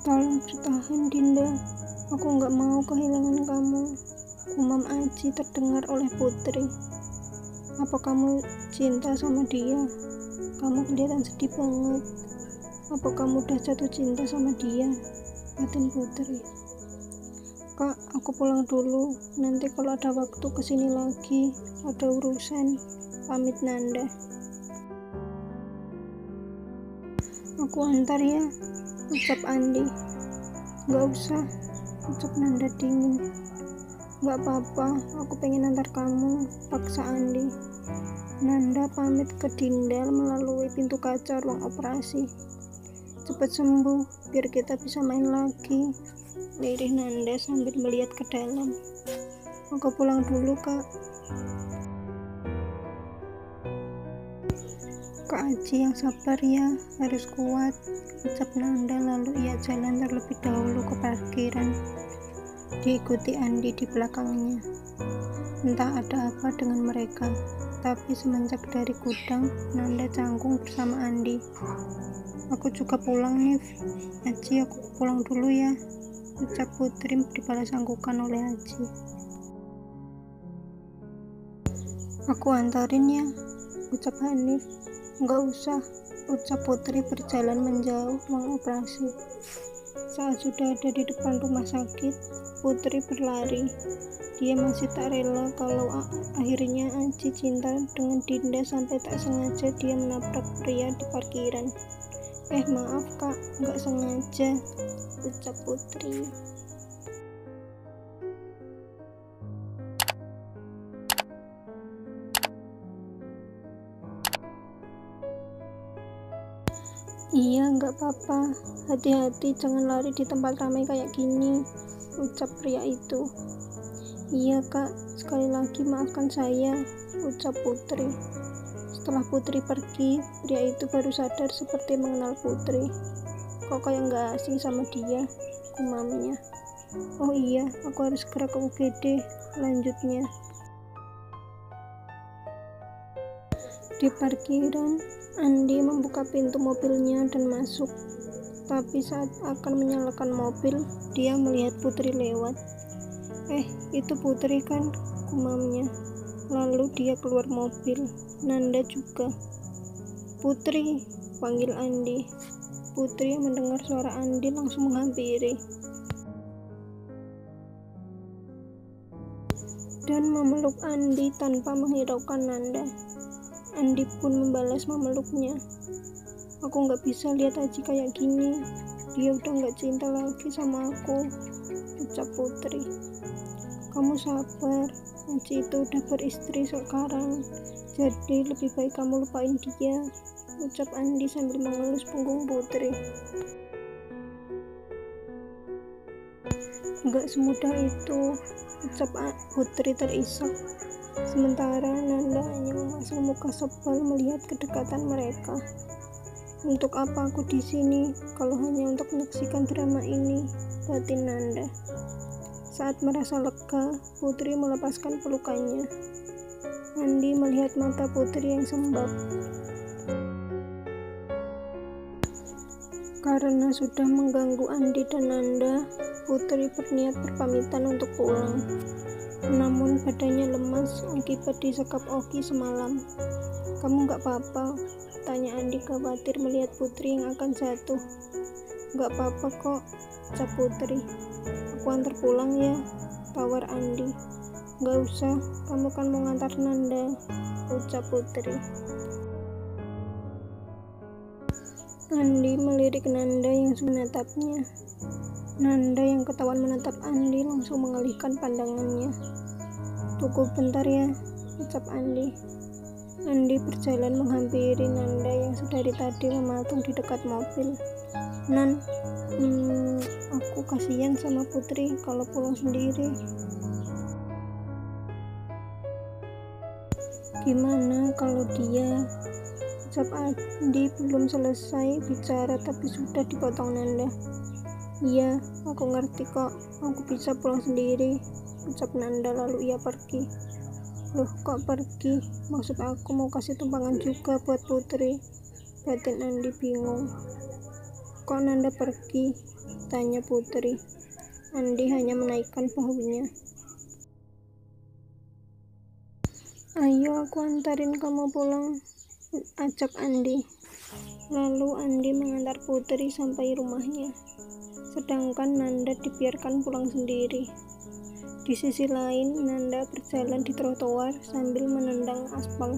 Tolong bertahan, Dinda. Aku nggak mau kehilangan kamu. Gumam Aji terdengar oleh Putri. Apa kamu cinta sama dia? Kamu kelihatan sedih banget. Apa kamu udah jatuh cinta sama dia? Batin Putri. Kak, aku pulang dulu. Nanti kalau ada waktu kesini lagi. Ada urusan. Pamit, Nanda. Aku antar ya, ucap Andi. Gak usah, ucap Nanda dingin. Gak apa-apa, aku pengen antar kamu, paksa Andi. Nanda pamit ke Dinda melalui pintu kaca ruang operasi. Cepat sembuh, biar kita bisa main lagi, lirih Nanda sambil melihat ke dalam. Aku pulang dulu, Kak. Kak Aji yang sabar ya, harus kuat, ucap Nanda lalu ia jalan terlebih dahulu ke parkiran. Diikuti Andi di belakangnya. Entah ada apa dengan mereka, tapi semenjak dari gudang, Nanda canggung bersama Andi. Aku juga pulang nih, Aji, aku pulang dulu ya, ucap Putri dibalas anggukan oleh Aji. Aku antarin ya, ucap Hanif. Enggak usah, ucap Putri berjalan menjauh ruang operasi. Saat sudah ada di depan rumah sakit, Putri berlari. Dia masih tak rela kalau akhirnya Aji cinta dengan Dinda sampai tak sengaja dia menabrak pria di parkiran. Maaf kak, enggak sengaja, ucap Putri. Iya, nggak apa-apa. Hati-hati, jangan lari di tempat ramai kayak gini, ucap pria itu. Iya kak, sekali lagi maafkan saya, ucap Putri. Setelah Putri pergi, pria itu baru sadar seperti mengenal Putri. Kok kayak nggak asing sama dia, gumamnya. Oh iya, aku harus segera ke UGD, lanjutnya. Di parkiran, Andi membuka pintu mobilnya dan masuk. Tapi saat akan menyalakan mobil, dia melihat Putri lewat. Itu Putri kan, gumamnya. Lalu dia keluar mobil. Nanda juga. Putri, panggil Andi. Putri yang mendengar suara Andi langsung menghampiri dan memeluk Andi tanpa menghiraukan Nanda. Andi pun membalas memeluknya. Aku nggak bisa lihat Aji kayak gini. Dia udah nggak cinta lagi sama aku, ucap Putri. Kamu sabar, Aji itu udah beristri sekarang, jadi lebih baik kamu lupain dia, ucap Andi sambil mengelus punggung Putri. Nggak semudah itu, ucap Putri terisak. Sementara Nanda hanya memasang muka sebal melihat kedekatan mereka. Untuk apa aku di sini kalau hanya untuk menyaksikan drama ini, batin Nanda. Saat merasa lega, Putri melepaskan pelukannya. Andi melihat mata Putri yang sembab. Karena sudah mengganggu Andi dan Nanda, Putri berniat berpamitan untuk pulang. Namun badannya lemas akibat disekap Oki semalam. Kamu gak apa-apa? Tanya Andi khawatir melihat Putri yang akan jatuh. Gak apa-apa kok, ucap Putri. Aku antar pulang ya, tawar Andi. Gak usah, kamu kan mau ngantar Nanda, ucap Putri. Andi melirik Nanda yang menatapnya. Nanda yang ketahuan menatap Andi langsung mengalihkan pandangannya. Tunggu bentar ya, ucap Andi. Andi berjalan menghampiri Nanda yang sedari tadi mematung di dekat mobil. Nan, aku kasihan sama Putri kalau pulang sendiri. Gimana kalau dia, ucap Andi belum selesai bicara tapi sudah dipotong Nanda. Iya, aku ngerti kok, aku bisa pulang sendiri, ucap Nanda lalu ia pergi. Loh kok pergi? Maksud aku mau kasih tumpangan juga buat Putri, batin Andi bingung. Kok Nanda pergi? tanya Putri. Andi hanya menaikkan bahunya. Ayo aku antarin kamu pulang, ajak Andi. Lalu Andi mengantar Putri sampai rumahnya, sedangkan Nanda dibiarkan pulang sendiri. Di sisi lain, Nanda berjalan di trotoar sambil menendang aspal.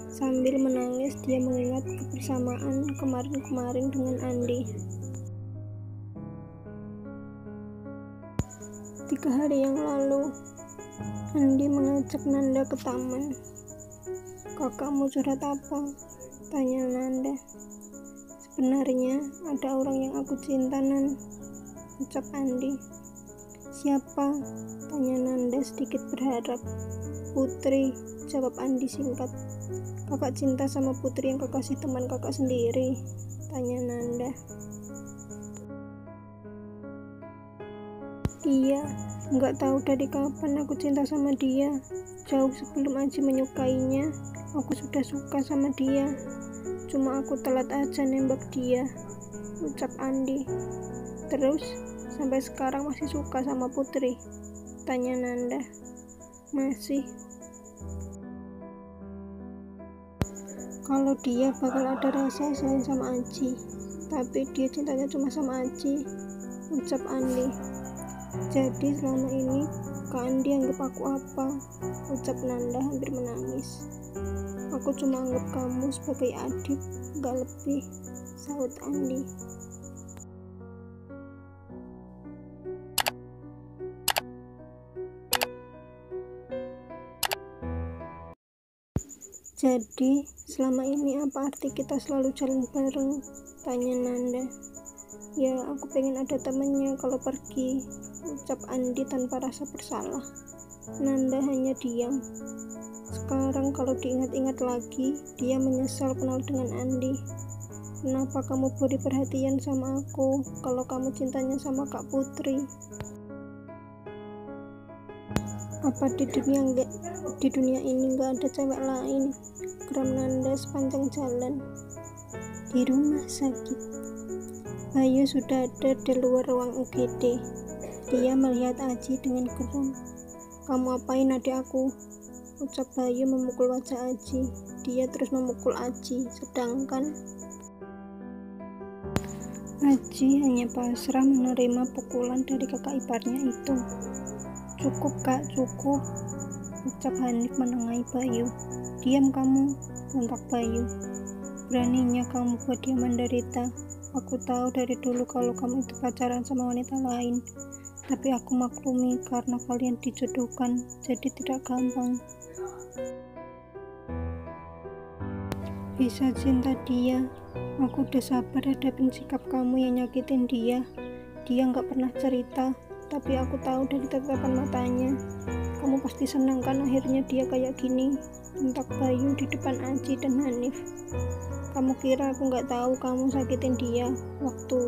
Sambil menangis, dia mengingat kebersamaan kemarin-kemarin dengan Andi. 3 hari yang lalu, Andi mengajak Nanda ke taman. Kakakmu curhat apa? Tanya Nanda. Sebenarnya ada orang yang aku cinta, Nan, ucap Andi. Siapa? Tanya Nanda sedikit berharap. Putri, jawab Andi singkat. Kakak cinta sama Putri yang kekasih teman kakak sendiri, tanya Nanda. Iya, nggak tahu dari kapan aku cinta sama dia. Jauh sebelum Aji menyukainya, aku sudah suka sama dia. Cuma aku telat aja nembak dia, ucap Andi. Terus, sampai sekarang masih suka sama Putri? Tanya Nanda. Masih. Kalau dia bakal ada rasa selain sama Aji, tapi dia cintanya cuma sama Aji, ucap Andi. Jadi selama ini Kak Andi anggap aku apa? Ucap Nanda hampir menangis. Aku cuma anggap kamu sebagai adik, gak lebih, sahut Andi. Jadi selama ini apa arti kita selalu jalan bareng? Tanya Nanda. Ya, aku pengen ada temennya kalau pergi, ucap Andi tanpa rasa bersalah. Nanda hanya diam. Sekarang kalau diingat-ingat lagi, dia menyesal kenal dengan Andi. Kenapa kamu beri perhatian sama aku kalau kamu cintanya sama Kak Putri? Apa di dunia ini nggak ada cewek lain? Geram Nanda sepanjang jalan. Di rumah sakit, Bayu sudah ada di luar ruang UGD. Dia melihat Aji dengan geram. Kamu apain adik aku? Ucap Bayu memukul wajah Aji. Dia terus memukul Aji, sedangkan Aji hanya pasrah menerima pukulan dari kakak iparnya itu. Cukup kak, cukup, ucap Hanif menengahi Bayu. Diam kamu, bentak Bayu. Beraninya kamu buat dia menderita. Aku tahu dari dulu kalau kamu itu pacaran sama wanita lain, tapi aku maklumi karena kalian dijodohkan, jadi tidak gampang. Bisa cinta dia, aku udah sabar hadapin sikap kamu yang nyakitin dia. Dia gak pernah cerita, tapi aku tahu dari tatapan matanya. Kamu pasti senang kan akhirnya dia kayak gini, bentak Bayu di depan Aji dan Hanif. Kamu kira aku gak tahu kamu sakitin dia waktu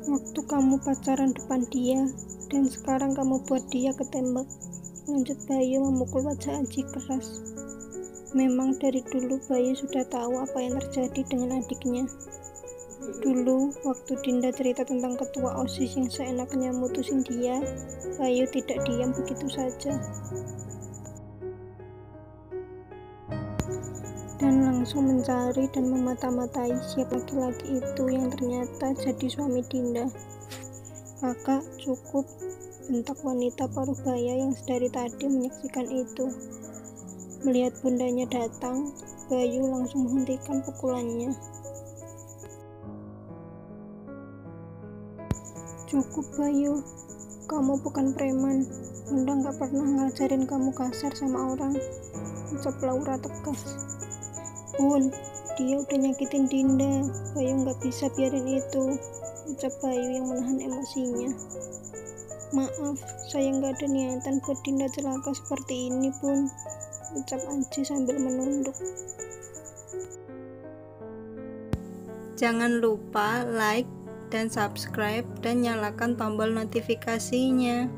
waktu kamu pacaran depan dia, dan sekarang kamu buat dia ketembak, lanjut Bayu memukul wajah Aji keras. Memang dari dulu Bayu sudah tahu apa yang terjadi dengan adiknya. Dulu waktu Dinda cerita tentang ketua OSIS yang seenaknya mutusin dia, Bayu tidak diam begitu saja dan langsung mencari dan memata-matai siapa laki-laki itu yang ternyata jadi suami Dinda. Kakak, cukup, bentak wanita paruh baya yang sedari tadi menyaksikan itu. Melihat bundanya datang, Bayu langsung menghentikan pukulannya. Cukup Bayu, kamu bukan preman. Bunda gak pernah ngajarin kamu kasar sama orang, ucap Laura tegas. Bun, dia udah nyakitin Dinda, Bayu gak bisa biarin itu, ucap Bayu yang menahan emosinya. Maaf, saya gak ada niatan buat Dinda celaka seperti ini, Bun, ucap Aji sambil menunduk. Jangan lupa like dan subscribe dan nyalakan tombol notifikasinya.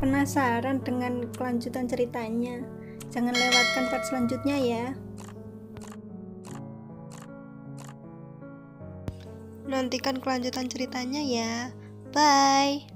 Penasaran dengan kelanjutan ceritanya? Jangan lewatkan part selanjutnya ya. Nantikan kelanjutan ceritanya ya. Bye.